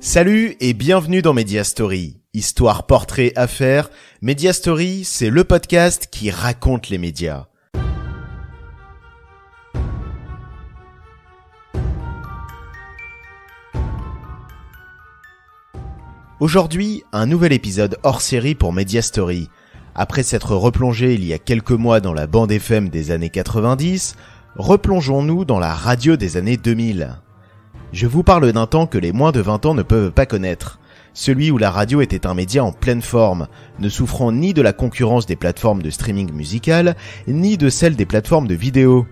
Salut et bienvenue dans Media Story. Histoire, portrait, affaires, Media Story, c'est le podcast qui raconte les médias. Aujourd'hui, un nouvel épisode hors série pour Media Story. Après s'être replongé il y a quelques mois dans la bande FM des années 90, replongeons-nous dans la radio des années 2000. Je vous parle d'un temps que les moins de 20 ans ne peuvent pas connaître. Celui où la radio était un média en pleine forme, ne souffrant ni de la concurrence des plateformes de streaming musical, ni de celle des plateformes de vidéo.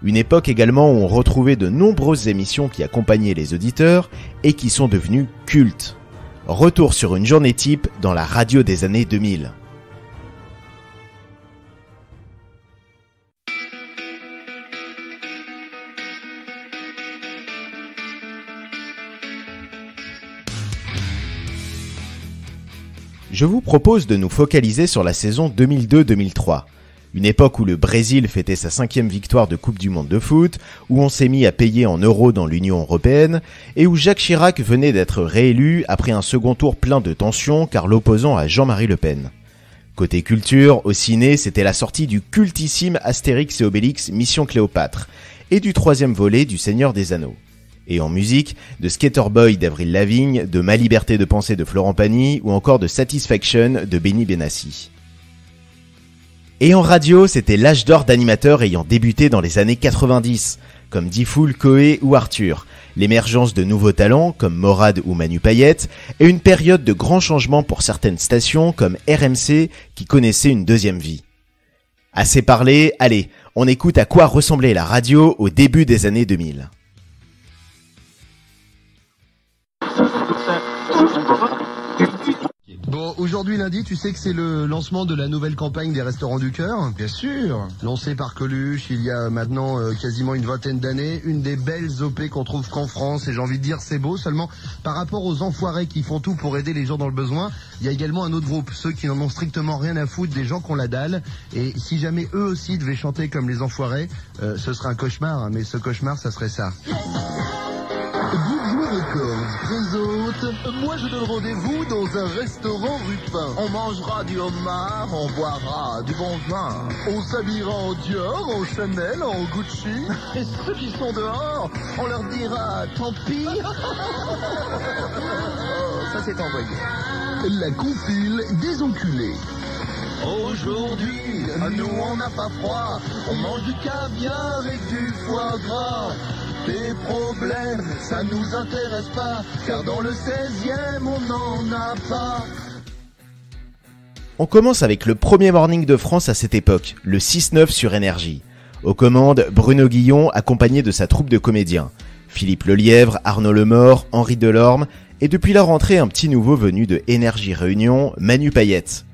Une époque également où on retrouvait de nombreuses émissions qui accompagnaient les auditeurs et qui sont devenues cultes. Retour sur une journée type dans la radio des années 2000. Je vous propose de nous focaliser sur la saison 2002-2003, une époque où le Brésil fêtait sa 5e victoire de Coupe du Monde de foot, où on s'est mis à payer en euros dans l'Union Européenne, et où Jacques Chirac venait d'être réélu après un second tour plein de tensions car l'opposant à Jean-Marie Le Pen. Côté culture, au ciné, c'était la sortie du cultissime Astérix et Obélix Mission Cléopâtre, et du 3e volet du Seigneur des Anneaux. Et en musique, de Skater Boy d'Avril Lavigne, de Ma liberté de penser de Florent Pagny ou encore de Satisfaction de Benny Benassi. Et en radio, c'était l'âge d'or d'animateurs ayant débuté dans les années 90, comme Diffoul, Coé ou Arthur, l'émergence de nouveaux talents comme Morad ou Manu Payette, et une période de grands changements pour certaines stations comme RMC qui connaissait une deuxième vie. Assez parlé, allez, on écoute à quoi ressemblait la radio au début des années 2000. Bon, aujourd'hui lundi, tu sais que c'est le lancement de la nouvelle campagne des Restaurants du Cœur. Bien sûr. Lancée par Coluche il y a maintenant quasiment une vingtaine d'années. Une des belles OP qu'on trouve qu'en France. Et j'ai envie de dire c'est beau. Seulement, par rapport aux enfoirés qui font tout pour aider les gens dans le besoin, il y a également un autre groupe. Ceux qui n'en ont strictement rien à foutre des gens qu'on la dalle. Et si jamais eux aussi devaient chanter comme les enfoirés, ce serait un cauchemar. Hein, mais ce cauchemar, ça serait ça. Records présente. Moi je donne rendez-vous dans un restaurant rue Pin. On mangera du homard, on boira du bon vin. On s'habillera en Dior, en Chanel, en Gucci. Et ceux qui sont dehors, on leur dira tant pis. Ça c'est envoyé. La compile des enculés. Aujourd'hui, nous on n'a pas froid. On mange du caviar et du foie gras. Tes problèmes, ça nous intéresse pas, car dans le 16e, on n'en a pas. On commence avec le premier morning de France à cette époque, le 6-9 sur Énergie. Aux commandes, Bruno Guillon, accompagné de sa troupe de comédiens. Philippe Lelièvre, Arnaud Lemort, Henri Delorme, et depuis la rentrée, un petit nouveau venu de Énergie Réunion, Manu Payette.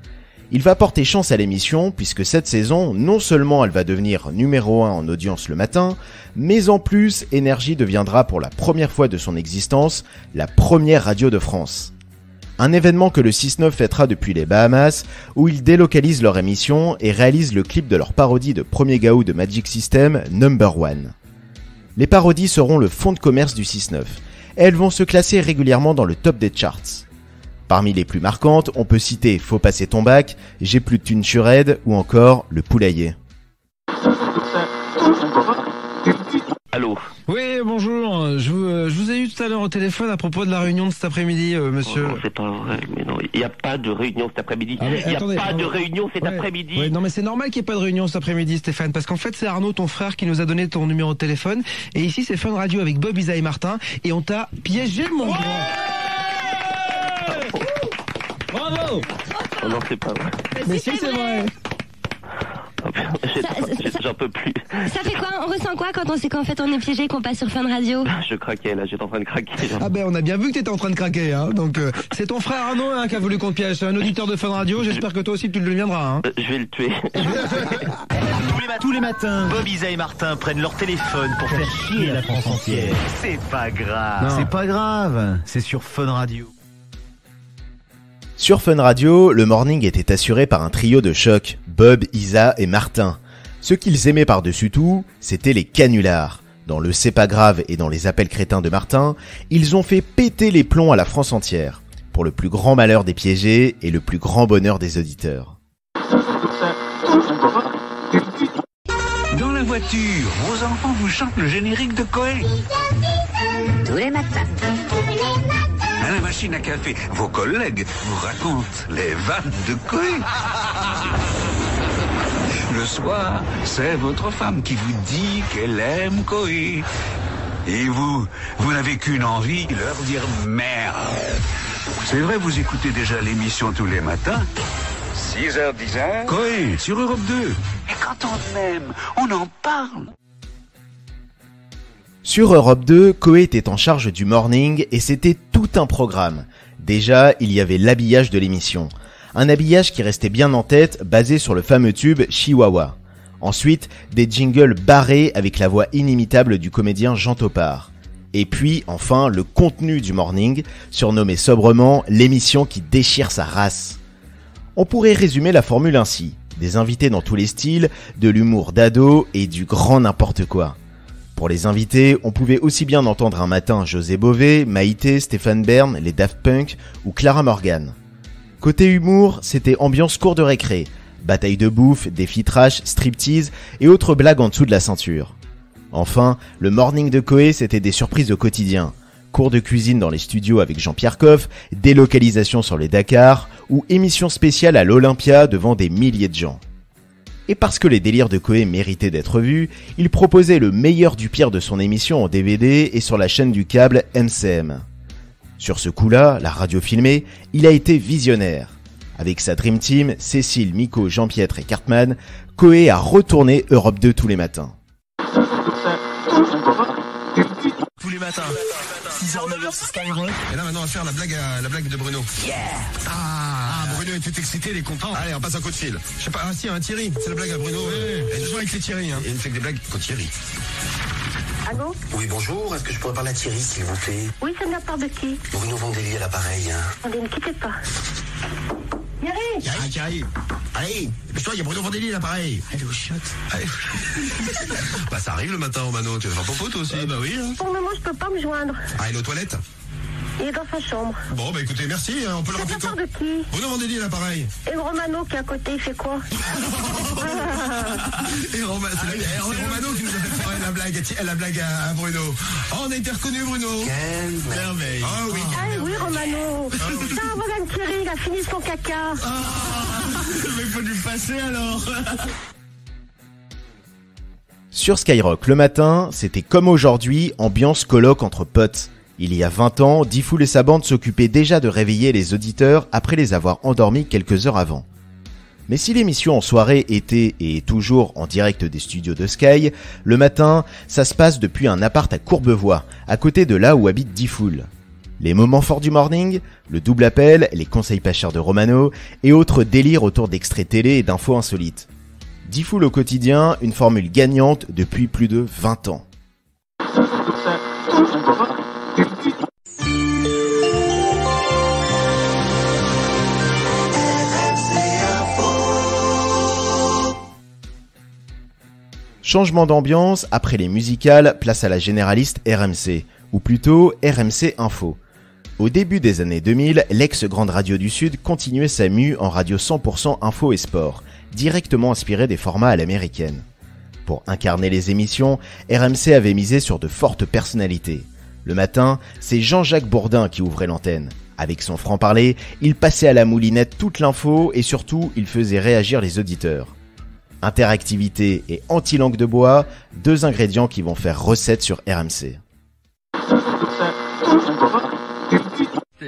Il va porter chance à l'émission puisque cette saison, non seulement elle va devenir numéro 1 en audience le matin, mais en plus, Énergie deviendra pour la première fois de son existence la première radio de France. Un événement que le 6-9 fêtera depuis les Bahamas, où ils délocalisent leur émission et réalisent le clip de leur parodie de Premier Gaou de Magic System, Number One. Les parodies seront le fond de commerce du 6-9, et elles vont se classer régulièrement dans le top des charts. Parmi les plus marquantes, on peut citer Faut passer ton bac, J'ai plus de thunes sur Ed ou encore Le Poulailler. Allô. Oui, bonjour. Je vous ai eu tout à l'heure au téléphone à propos de la réunion de cet après-midi, monsieur. Oh, c'est pas vrai, mais non, il n'y a pas de réunion cet après-midi. Ah, Il n'y a pas de réunion cet après-midi. Ouais, non, mais c'est normal qu'il n'y ait pas de réunion cet après-midi, Stéphane, parce qu'en fait, c'est Arnaud, ton frère, qui nous a donné ton numéro de téléphone. Et ici, c'est Fun Radio avec Bob, Isa et Martin. Et on t'a piégé, mon grand. Bravo. Oh non, c'est pas vrai. Mais si, c'est vrai. Oh, j'en peux plus. Ça fait quoi? On ressent quoi quand on sait qu'en fait on est piégé, qu'on passe sur Fun Radio? Je craquais là, j'étais en train de craquer. Ah ben on a bien vu que t'étais en train de craquer, hein. Donc c'est ton frère Arnaud hein, qui a voulu qu'on te piège. C'est un auditeur de Fun Radio, j'espère que toi aussi tu le deviendras, hein. Je vais le tuer. Tous les matins, Bob, Isa et Martin prennent leur téléphone pour faire chier la France entière. C'est pas grave. Non. C'est pas grave, c'est sur Fun Radio. Sur Fun Radio, le morning était assuré par un trio de choc, Bob, Isa et Martin. Ce qu'ils aimaient par-dessus tout, c'était les canulars. Dans le C'est pas grave et dans les appels crétins de Martin, ils ont fait péter les plombs à la France entière, pour le plus grand malheur des piégés et le plus grand bonheur des auditeurs. Dans la voiture, vos enfants vous chantent le générique de Coé. Tous les matins. À la machine à café, vos collègues vous racontent les vannes de Coé. Le soir, c'est votre femme qui vous dit qu'elle aime Coé. Et vous n'avez qu'une envie, leur dire merde. C'est vrai, vous écoutez déjà l'émission tous les matins. 6h, 10h. Coé, sur Europe 2. Et quand on aime, on en parle. Sur Europe 2, Coé était en charge du morning et c'était tout un programme. Déjà, il y avait l'habillage de l'émission. Un habillage qui restait bien en tête, basé sur le fameux tube Chihuahua. Ensuite, des jingles barrés avec la voix inimitable du comédien Jean Topard. Et puis, enfin, le contenu du morning, surnommé sobrement l'émission qui déchire sa race. On pourrait résumer la formule ainsi. Des invités dans tous les styles, de l'humour d'ado et du grand n'importe quoi. Pour les invités, on pouvait aussi bien entendre un matin José Bové, Maïté, Stéphane Bern, les Daft Punk ou Clara Morgan. Côté humour, c'était ambiance cour de récré, bataille de bouffe, défi trash, striptease et autres blagues en dessous de la ceinture. Enfin, le morning de Coé, c'était des surprises au quotidien. Cours de cuisine dans les studios avec Jean-Pierre Coff, délocalisation sur les Dakar ou émission spéciale à l'Olympia devant des milliers de gens. Et parce que les délires de Coé méritaient d'être vus, il proposait le meilleur du pire de son émission en DVD et sur la chaîne du câble MCM. Sur ce coup-là, la radio filmée, il a été visionnaire. Avec sa Dream Team, Cécile, Miko, Jean-Pierre et Cartman, Coé a retourné Europe 2 tous les matins. Tous les matins, 6h, 9h sur Skyrock. Et là maintenant on va faire la blague de Bruno. Yeah. Bruno était excité, il est content. Allez, on passe un coup de fil. Je sais pas, si, un Thierry, c'est la blague à Bruno. Et toujours avec les Thierry, hein. Et il ne fait que des blagues quand Thierry. Allô? Oui, bonjour. Est-ce que je pourrais parler à Thierry, s'il vous plaît? Oui, c'est de la part de qui? Bruno Vandelli à l'appareil. Attendez, ne quittez pas. Thierry. Allez, dépêche-toi, il y a Bruno Vandelli là, pareil. Allez, au shot. Allez. Bah, ça arrive le matin, Mano. Tu vas faire popo, toi aussi. Bah oui. Hein. Pour le moment, je peux pas me joindre. Ah, il est aux toilettes? Il est dans sa chambre. Bon, bah écoutez, merci. On peut le rappeler quand? De qui? Bruno Vandelli là, pareil. Et Romano qui est à côté, il fait quoi? Et Romano qui nous a fait faire la blague à Bruno. Oh, on a été reconnu, Bruno. Merveille. Ah oui. Ah oui, Romano. Ça, voilà Thierry, il a fini son caca. Mais faut lui passer alors. Sur Skyrock, le matin, c'était comme aujourd'hui, ambiance colloque entre potes. Il y a 20 ans, Diffoul et sa bande s'occupaient déjà de réveiller les auditeurs après les avoir endormis quelques heures avant. Mais si l'émission en soirée était et est toujours en direct des studios de Sky, le matin, ça se passe depuis un appart à Courbevoie, à côté de là où habite Diffoul. Les moments forts du morning, le double appel, les conseils pas chers de Romano et autres délires autour d'extraits télé et d'infos insolites. Diffoul au quotidien, une formule gagnante depuis plus de 20 ans. Changement d'ambiance, après les musicales, place à la généraliste RMC, ou plutôt RMC Info. Au début des années 2000, l'ex-grande radio du Sud continuait sa mue en radio 100% info et sport, directement inspirée des formats à l'américaine. Pour incarner les émissions, RMC avait misé sur de fortes personnalités. Le matin, c'est Jean-Jacques Bourdin qui ouvrait l'antenne. Avec son franc-parler, il passait à la moulinette toute l'info et surtout, il faisait réagir les auditeurs. Interactivité et anti-langue de bois, deux ingrédients qui vont faire recette sur RMC.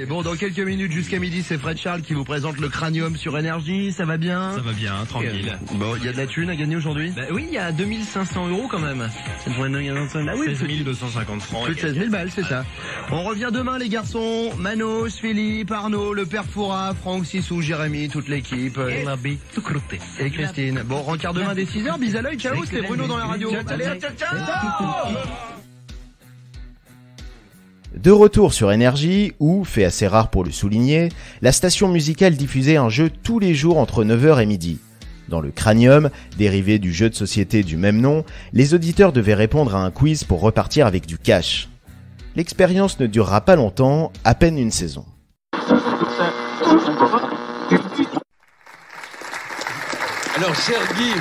Bon, dans quelques minutes jusqu'à midi, c'est Fred Charles qui vous présente le Cranium sur Énergie. Ça va bien? Ça va bien, tranquille. Bon, il y a de la thune à gagner aujourd'hui? Bah oui, il y a 2500 € quand même. Ça pourrait nous gagner ah oui, 16 250 francs. Plus de 16 000 balles, c'est ça. On revient demain, les garçons. Manos, Philippe, Arnaud, le père Foura, Franck, Sissou, Jérémy, toute l'équipe. Et Christine. Bon, rencard demain dès 6h. Bis à l'œil, ciao, c'était Bruno dans la radio. Allez, ciao. De retour sur Énergie, où, fait assez rare pour le souligner, la station musicale diffusait un jeu tous les jours entre 9h et midi. Dans le Cranium, dérivé du jeu de société du même nom, les auditeurs devaient répondre à un quiz pour repartir avec du cash. L'expérience ne durera pas longtemps, à peine une saison. Alors, cher Guy,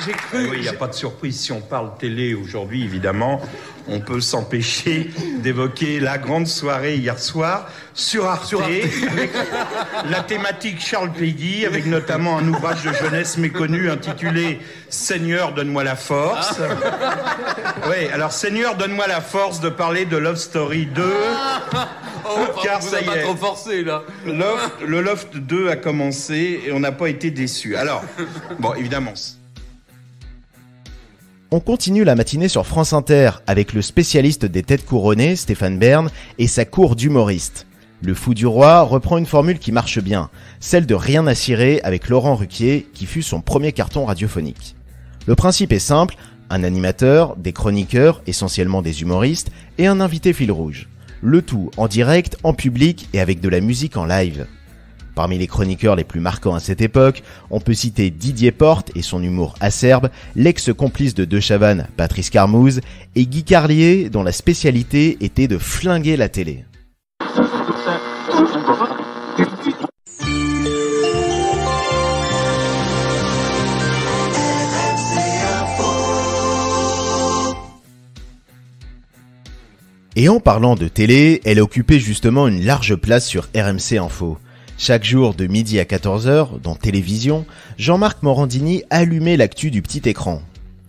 j'ai cru... Oui, il n'y a pas de surprise. Si on parle télé aujourd'hui, évidemment, on peut s'empêcher d'évoquer la grande soirée hier soir sur Arte, avec la thématique Charles Péguy, avec notamment un ouvrage de jeunesse méconnu intitulé « Seigneur, donne-moi la force ». Oui, alors Seigneur, donne-moi la force de parler de Love Story 2, car ça y est, trop forcé, là. le Loft 2 a commencé et on n'a pas été déçus. Alors, bon, évidemment... On continue la matinée sur France Inter avec le spécialiste des têtes couronnées, Stéphane Bern, et sa cour d'humoristes. Le Fou du Roi reprend une formule qui marche bien, celle de Rien à cirer avec Laurent Ruquier, qui fut son premier carton radiophonique. Le principe est simple, un animateur, des chroniqueurs, essentiellement des humoristes, et un invité fil rouge. Le tout en direct, en public et avec de la musique en live. Parmi les chroniqueurs les plus marquants à cette époque, on peut citer Didier Porte et son humour acerbe, l'ex-complice de De Chavannes, Patrice Carmouze, et Guy Carlier, dont la spécialité était de flinguer la télé. Et en parlant de télé, elle occupait justement une large place sur RMC Info. Chaque jour de midi à 14h, dans Télévision, Jean-Marc Morandini allumait l'actu du petit écran.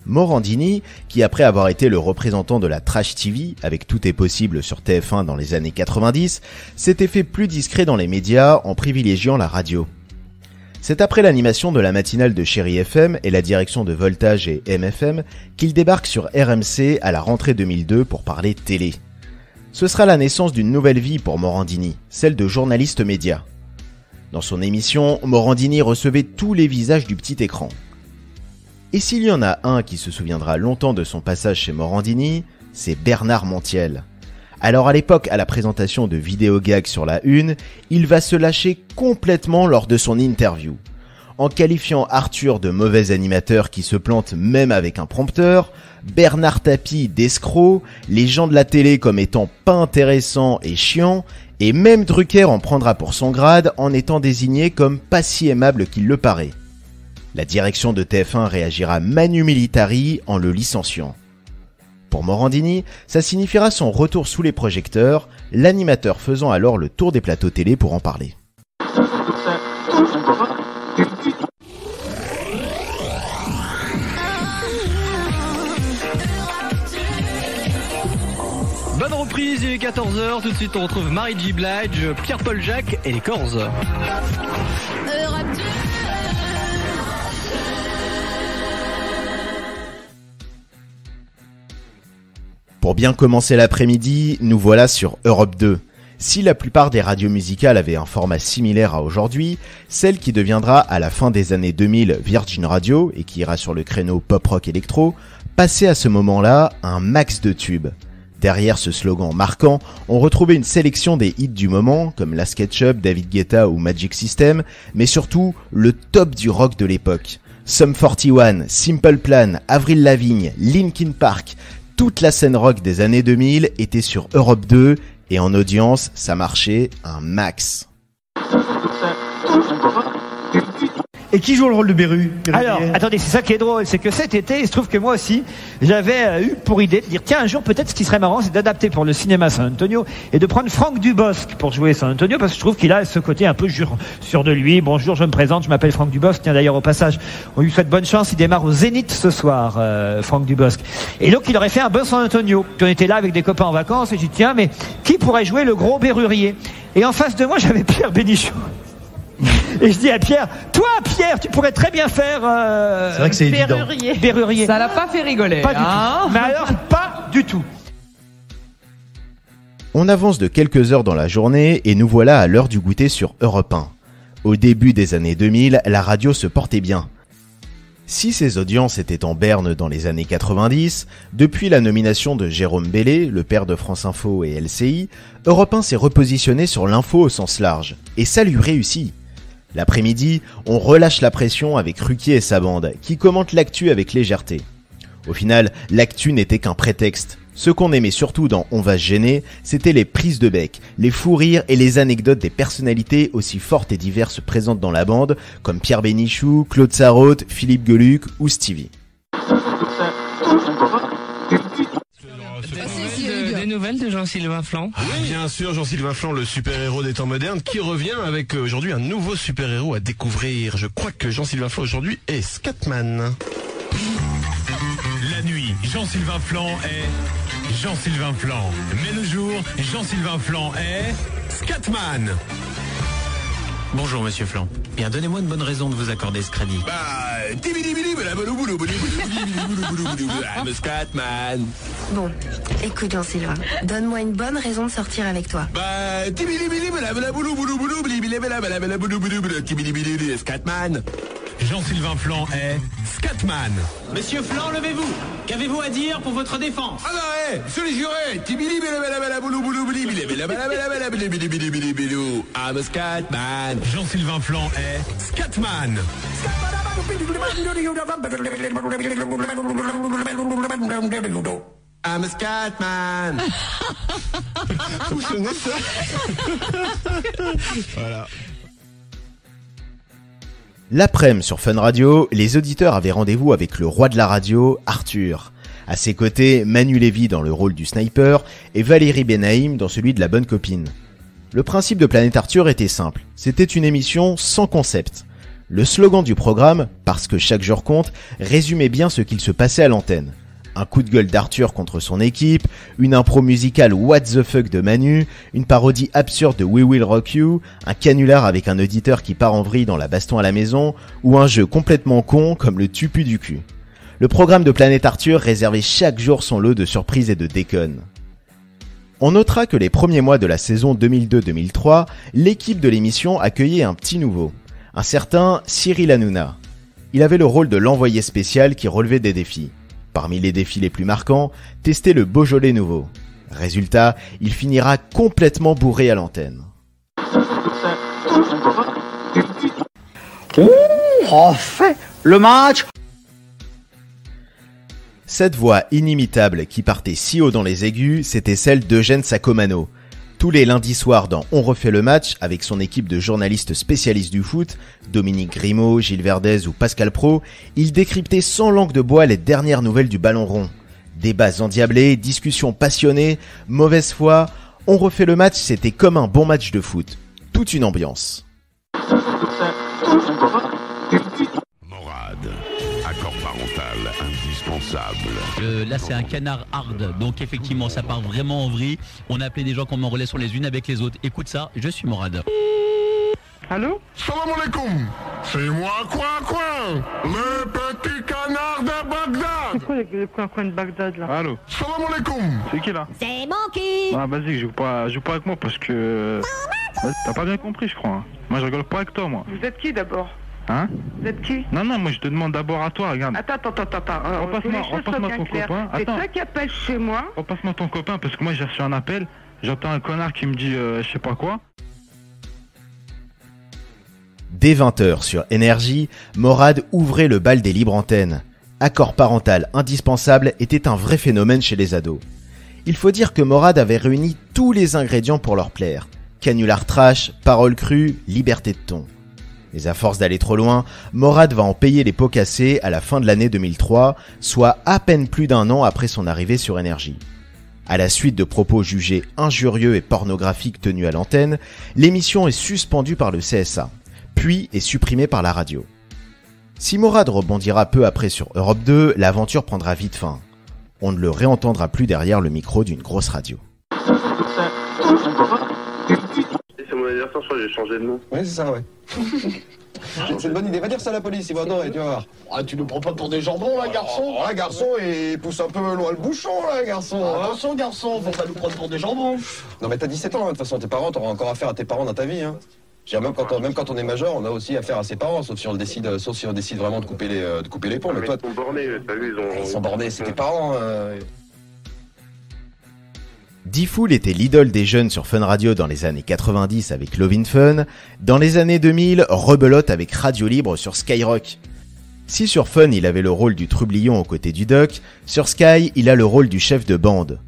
Morandini, qui après avoir été le représentant de la Trash TV, avec Tout est possible sur TF1 dans les années 90, s'était fait plus discret dans les médias en privilégiant la radio. C'est après l'animation de la matinale de Chéri FM et la direction de Voltage et MFM qu'il débarque sur RMC à la rentrée 2002 pour parler télé. Ce sera la naissance d'une nouvelle vie pour Morandini, celle de journaliste média. Dans son émission, Morandini recevait tous les visages du petit écran. Et s'il y en a un qui se souviendra longtemps de son passage chez Morandini, c'est Bernard Montiel. Alors à l'époque, à la présentation de Vidéogag sur la Une, il va se lâcher complètement lors de son interview. En qualifiant Arthur de mauvais animateur qui se plante même avec un prompteur, Bernard Tapie d'escroc, les gens de la télé comme étant pas intéressants et chiants, et même Drucker en prendra pour son grade en étant désigné comme pas si aimable qu'il le paraît. La direction de TF1 réagira manu militari en le licenciant. Pour Morandini, ça signifiera son retour sous les projecteurs, l'animateur faisant alors le tour des plateaux télé pour en parler. Bonne reprise, il est 14h, tout de suite on retrouve Marie J. Blige, Pierre-Paul Jacques et les Corses. Pour bien commencer l'après-midi, nous voilà sur Europe 2. Si la plupart des radios musicales avaient un format similaire à aujourd'hui, celle qui deviendra à la fin des années 2000 Virgin Radio et qui ira sur le créneau pop-rock électro, passait à ce moment-là un max de tubes. Derrière ce slogan marquant, on retrouvait une sélection des hits du moment, comme La SketchUp, David Guetta ou Magic System, mais surtout le top du rock de l'époque. Sum 41, Simple Plan, Avril Lavigne, Linkin Park, toute la scène rock des années 2000 était sur Europe 2, et en audience, ça marchait un max. Et qui joue le rôle de Beru? Alors, attendez, c'est ça qui est drôle, c'est que cet été, il se trouve que moi aussi, j'avais eu pour idée de dire, tiens, un jour, peut-être ce qui serait marrant, c'est d'adapter pour le cinéma San Antonio et de prendre Franck Dubosc pour jouer San Antonio, parce que je trouve qu'il a ce côté un peu sûr de lui. Bonjour, je me présente, je m'appelle Franck Dubosc. Tiens, d'ailleurs, au passage, on lui souhaite bonne chance, il démarre au Zénith ce soir, Franck Dubosc. Et donc, il aurait fait un bon San Antonio. Puis on était là avec des copains en vacances, et j'ai dit, tiens, mais qui pourrait jouer le gros Bérurier? Et en face de moi, j'avais Pierre Bénichou. Et je dis à Pierre, toi Pierre, tu pourrais très bien faire c'est vrai que c'est évident. Bérurier. Ça l'a pas fait rigoler. Pas du tout. Mais alors, pas du tout. On avance de quelques heures dans la journée et nous voilà à l'heure du goûter sur Europe 1. Au début des années 2000, la radio se portait bien. Si ses audiences étaient en berne dans les années 90, depuis la nomination de Jérôme Bellé, le père de France Info et LCI, Europe 1 s'est repositionné sur l'info au sens large. Et ça lui réussit. L'après-midi, on relâche la pression avec Ruquier et sa bande, qui commentent l'actu avec légèreté. Au final, l'actu n'était qu'un prétexte. Ce qu'on aimait surtout dans On va se gêner, c'était les prises de bec, les fous rires et les anecdotes des personnalités aussi fortes et diverses présentes dans la bande, comme Pierre Bénichou, Claude Sarraute, Philippe Geluc ou Stevie. Des nouvelles de Jean-Sylvain Flan? Bien sûr, Jean-Sylvain Flan, le super-héros des temps modernes, qui revient avec aujourd'hui un nouveau super-héros à découvrir. Je crois que Jean-Sylvain Flan aujourd'hui est Scatman. La nuit, Jean-Sylvain Flan est Jean-Sylvain Flan. Mais le jour, Jean-Sylvain Flan est Scatman. Bonjour Monsieur Flan. Bien, donnez-moi une bonne raison de vous accorder ce crédit. Scatman. Bon, écoute Jean-Sylvain, donne-moi une bonne raison de sortir avec toi. Scatman. Jean-Sylvain Flan est Scatman. Monsieur Flan, levez-vous. Qu'avez-vous à dire pour votre défense? Ah bah sur les jurés. I'm a Scatman. Jean-Sylvain Flan est Scatman. I'm a Scatman. Vous vous souvenez de ça? Voilà. L'après-midi sur Fun Radio, les auditeurs avaient rendez-vous avec le roi de la radio, Arthur. À ses côtés, Manu Lévy dans le rôle du sniper et Valérie Benaïm dans celui de la bonne copine. Le principe de Planète Arthur était simple, c'était une émission sans concept. Le slogan du programme, parce que chaque jour compte, résumait bien ce qu'il se passait à l'antenne. Un coup de gueule d'Arthur contre son équipe, une impro musicale What the fuck de Manu, une parodie absurde de We Will Rock You, un canular avec un auditeur qui part en vrille dans la baston à la maison, ou un jeu complètement con comme le tupu du cul. Le programme de Planète Arthur réservait chaque jour son lot de surprises et de déconnes. On notera que les premiers mois de la saison 2002-2003, l'équipe de l'émission accueillait un petit nouveau, un certain Cyril Hanouna. Il avait le rôle de l'envoyé spécial qui relevait des défis. Parmi les défis les plus marquants, tester le Beaujolais nouveau. Résultat, il finira complètement bourré à l'antenne. On fait le match. Cette voix inimitable qui partait si haut dans les aigus, c'était celle d'Eugène Sacomano. Tous les lundis soirs dans On refait le match, avec son équipe de journalistes spécialistes du foot, Dominique Grimaud, Gilles Verdez ou Pascal Praud, il décryptait sans langue de bois les dernières nouvelles du ballon rond. Débats endiablés, discussions passionnées, mauvaise foi, On refait le match, c'était comme un bon match de foot. Toute une ambiance. Accord parental indispensable. Là c'est un canard hard, donc effectivement ça part vraiment en vrille. On a appelé des gens qu'on en relation les unes avec les autres. Écoute ça, je suis Morad. Allô? Salam alaikum. C'est moi quoi le petit canard de Bagdad. C'est quoi le coin de Bagdad là? Allô? Salam alaikum. C'est qui là? C'est mon cul. Ah vas-y, joue pas avec moi parce que... T'as pas bien compris je crois. Hein. Moi je rigole pas avec toi moi. Vous êtes qui d'abord? Hein? Vous êtes qui? Non, moi je te demande d'abord à toi, regarde. Attends. Repasse-moi ton copain. C'est toi qui appelle chez moi? Repasse-moi ton copain parce que moi j'ai reçu un appel. J'entends un connard qui me dit je sais pas quoi. Dès 20h sur Énergie, Morad ouvrait le bal des libres antennes. Accord parental indispensable était un vrai phénomène chez les ados. Il faut dire que Morad avait réuni tous les ingrédients pour leur plaire. Canular trash, paroles crues, liberté de ton. Mais à force d'aller trop loin, Morad va en payer les pots cassés à la fin de l'année 2003, soit à peine plus d'un an après son arrivée sur Énergie. À la suite de propos jugés injurieux et pornographiques tenus à l'antenne, l'émission est suspendue par le CSA, puis est supprimée par la radio. Si Morad rebondira peu après sur Europe 2, l'aventure prendra vite fin. On ne le réentendra plus derrière le micro d'une grosse radio. C'est mon anniversaire, je crois que j'ai changé de nom. Ouais, c'est ça, ouais. C'est une bonne idée. Va dire ça à la police, ils vont adorer, tu vas voir. Ah, tu nous prends pas pour des jambons, là, garçon? Oh, là, garçon, il pousse un peu loin le bouchon, là, garçon. Ah, attention, garçon, faut pas nous prendre pour des jambons. Non, mais t'as 17 ans, hein. De toute façon, tes parents, t'auras encore affaire à tes parents dans ta vie, hein. Même quand on est majeur, on a aussi affaire à ses parents, sauf si on décide vraiment de couper les ponts. Ah, mais toi, ils sont bornés, t'as vu, ils sont bornés, c'est tes parents. D-Fool était l'idole des jeunes sur Fun Radio dans les années 90 avec Lovin' Fun, dans les années 2000, rebelote avec Radio Libre sur Skyrock. Si sur Fun il avait le rôle du trublion aux côtés du doc, sur Sky il a le rôle du chef de bande.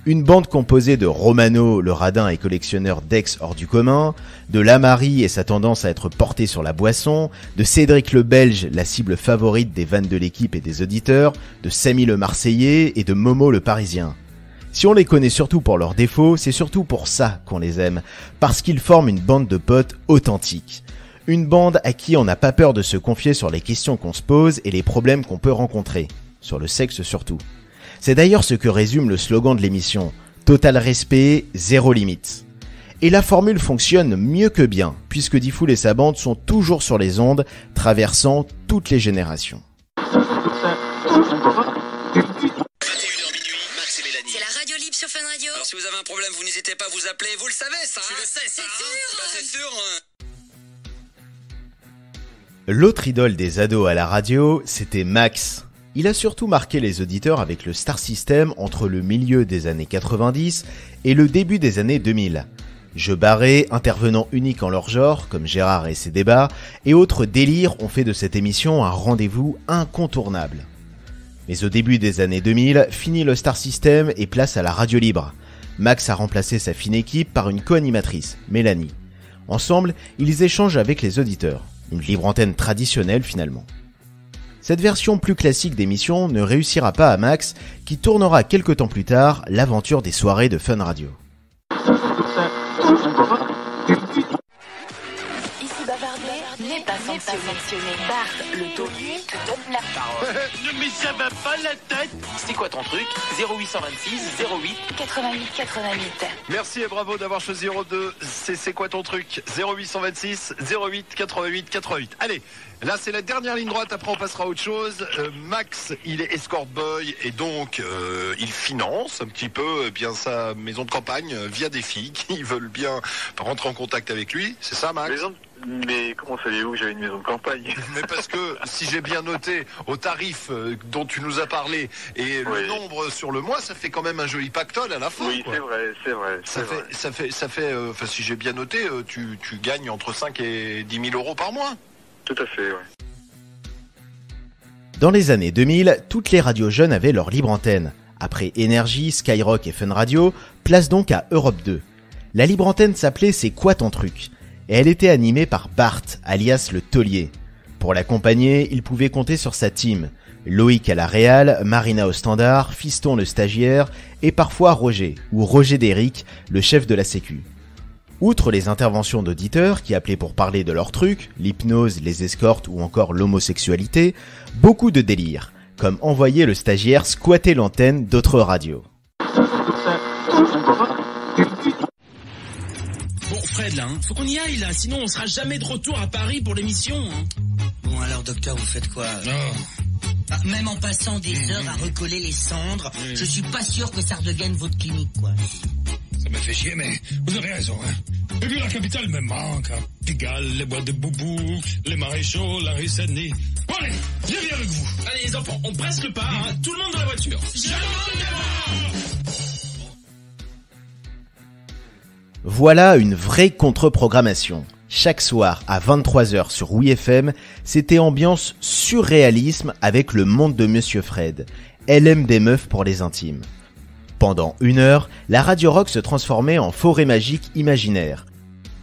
Une bande composée de Romano, le radin et collectionneur d'ex hors du commun, de Lamari et sa tendance à être porté sur la boisson, de Cédric le Belge, la cible favorite des vannes de l'équipe et des auditeurs, de Samy le Marseillais et de Momo le Parisien. Si on les connaît surtout pour leurs défauts, c'est surtout pour ça qu'on les aime, parce qu'ils forment une bande de potes authentiques. Une bande à qui on n'a pas peur de se confier sur les questions qu'on se pose et les problèmes qu'on peut rencontrer, sur le sexe surtout. C'est d'ailleurs ce que résume le slogan de l'émission, total respect, zéro limite. Et la formule fonctionne mieux que bien, puisque D-Fool et sa bande sont toujours sur les ondes, traversant toutes les générations. Sur Fun Radio. Alors si vous avez un problème, vous n'hésitez pas à vous appeler, vous le savez ça. Tu le sais ça. C'est sûr. L'autre idole des ados à la radio, c'était Max. Il a surtout marqué les auditeurs avec le Star System entre le milieu des années 90 et le début des années 2000. Jeux barrés, intervenants uniques en leur genre, comme Gérard et ses débats, et autres délires ont fait de cette émission un rendez-vous incontournable. Mais au début des années 2000, fini le Star System et place à la radio libre. Max a remplacé sa fine équipe par une co-animatrice, Mélanie. Ensemble, ils échangent avec les auditeurs. Une libre antenne traditionnelle finalement. Cette version plus classique d'émission ne réussira pas à Max, qui tournera quelques temps plus tard l'aventure des soirées de Fun Radio. N'est pas sanctionné. Bart, le taulier, te donne la parole. Mais ça va pas la tête. C'est quoi ton truc? 0826 08 88 88. Merci et bravo d'avoir choisi 02. C'est quoi ton truc? 0826 08 88 88. Allez, là c'est la dernière ligne droite, après on passera à autre chose. Max, il est escort boy et donc il finance un petit peu bien sa maison de campagne via des filles qui veulent bien rentrer en contact avec lui. C'est ça, Max? Mais comment saviez-vous que j'avais une maison de campagne? Mais parce que si j'ai bien noté au tarif dont tu nous as parlé et le nombre sur le mois, ça fait quand même un joli pactole à la fin. Oui, quoi. c'est vrai. Ça fait enfin si j'ai bien noté, tu gagnes entre 5 et 10 000 euros par mois. Tout à fait, ouais. Dans les années 2000, toutes les radios jeunes avaient leur libre antenne. Après Énergie, Skyrock et Fun Radio, place donc à Europe 2. La libre antenne s'appelait C'est quoi ton truc ? Et elle était animée par Bart, alias le taulier. Pour l'accompagner, il pouvait compter sur sa team. Loïc à la réal, Marina au standard, Fiston le stagiaire, et parfois Roger, ou Roger d'Eric, le chef de la sécu. Outre les interventions d'auditeurs qui appelaient pour parler de leurs trucs, l'hypnose, les escortes ou encore l'homosexualité, beaucoup de délires, comme envoyer le stagiaire squatter l'antenne d'autres radios. Bon, Fred, là, faut qu'on y aille, là, sinon on sera jamais de retour à Paris pour l'émission. Bon, alors, docteur, vous faites quoi? Même en passant des heures à recoller les cendres, je suis pas sûr que ça redevienne votre clinique, quoi. Ça me fait chier, mais vous avez raison, hein. Et puis la capitale me manque, hein. Pigalle, les bois de Boubou, les maréchaux, la rue Saint-Denis. Bon, allez, je viens avec vous. Allez, les enfants, on presse le pas, hein. Tout le monde dans la voiture. Voilà une vraie contre-programmation. Chaque soir à 23h sur WeFM, c'était ambiance surréalisme avec le monde de Monsieur Fred. LM des meufs pour les intimes. Pendant 1 heure, la radio rock se transformait en forêt magique imaginaire.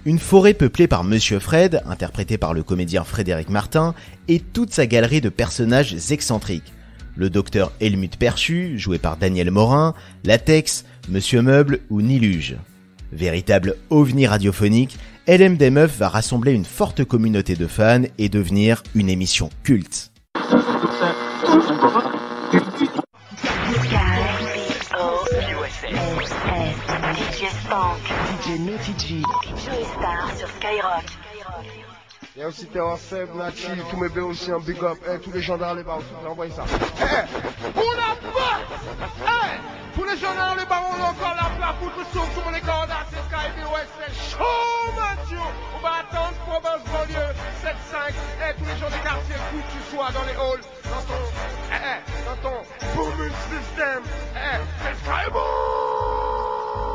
Une forêt peuplée par Monsieur Fred, interprété par le comédien Frédéric Martin, et toute sa galerie de personnages excentriques. Le docteur Helmut Perchu, joué par Daniel Morin, Latex, Monsieur Meuble ou Niluge. Véritable ovni radiophonique, LM des meufs va rassembler une forte communauté de fans et devenir une émission culte. Star sur Skyrock. Et aussi Terror Seb, Nachi, tous mes B aussi un big up. Tous les gendarmes les barons, envoyez ça. Pour la part, tous les gendarmes les barons, on a encore la place pour tout le tout les cordes, c'est Skyrock, ouais, c'est chaud, Mathieu. On va attendre province banlieue, 7-5. Tous les gens des quartiers, où tu sois dans les halls, dans ton booming system. C'est Skyrock.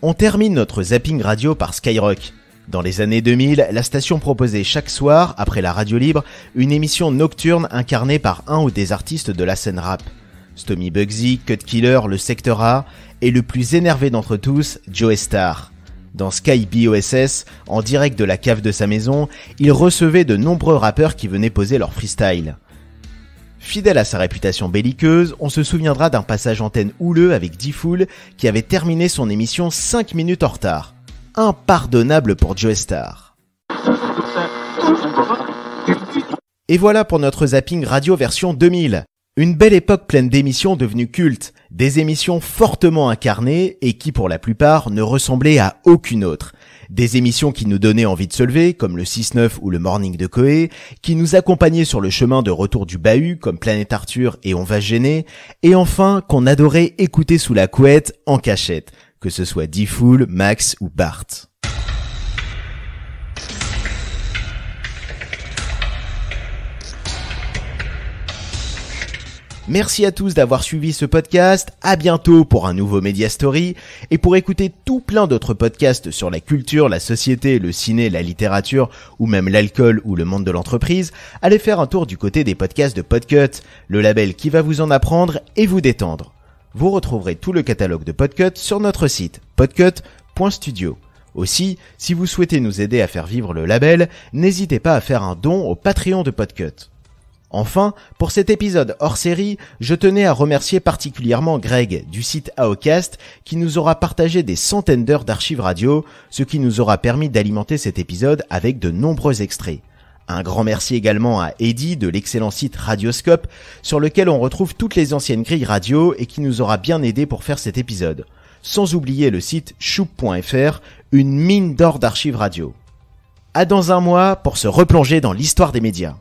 On termine notre zapping radio par Skyrock. Dans les années 2000, la station proposait chaque soir, après la radio libre, une émission nocturne incarnée par un ou des artistes de la scène rap. Stomy Bugsy, Cut Killer, le Secteur A, et le plus énervé d'entre tous, Joey Starr. Dans Sky BOSS, en direct de la cave de sa maison, il recevait de nombreux rappeurs qui venaient poser leur freestyle. Fidèle à sa réputation belliqueuse, on se souviendra d'un passage antenne houleux avec D-Fool qui avait terminé son émission 5 minutes en retard. Impardonnable pour Joey Starr. Et voilà pour notre zapping radio version 2000. Une belle époque pleine d'émissions devenues cultes, des émissions fortement incarnées et qui pour la plupart ne ressemblaient à aucune autre. Des émissions qui nous donnaient envie de se lever, comme le 6-9 ou le Morning de Coé, qui nous accompagnaient sur le chemin de retour du bahut, comme Planète Arthur et On va se gêner, et enfin qu'on adorait écouter sous la couette en cachette, que ce soit D-Fool, Max ou Bart. Merci à tous d'avoir suivi ce podcast, à bientôt pour un nouveau Media Story, et pour écouter tout plein d'autres podcasts sur la culture, la société, le ciné, la littérature, ou même l'alcool ou le monde de l'entreprise, allez faire un tour du côté des podcasts de Podcut, le label qui va vous en apprendre et vous détendre. Vous retrouverez tout le catalogue de Podcut sur notre site, podcut.studio. Aussi, si vous souhaitez nous aider à faire vivre le label, n'hésitez pas à faire un don au Patreon de Podcut. Enfin, pour cet épisode hors série, je tenais à remercier particulièrement Greg du site AOcast qui nous aura partagé des centaines d'heures d'archives radio, ce qui nous aura permis d'alimenter cet épisode avec de nombreux extraits. Un grand merci également à Eddie de l'excellent site Radioscope sur lequel on retrouve toutes les anciennes grilles radio et qui nous aura bien aidé pour faire cet épisode. Sans oublier le site choup.fr, une mine d'or d'archives radio. À dans un mois pour se replonger dans l'histoire des médias.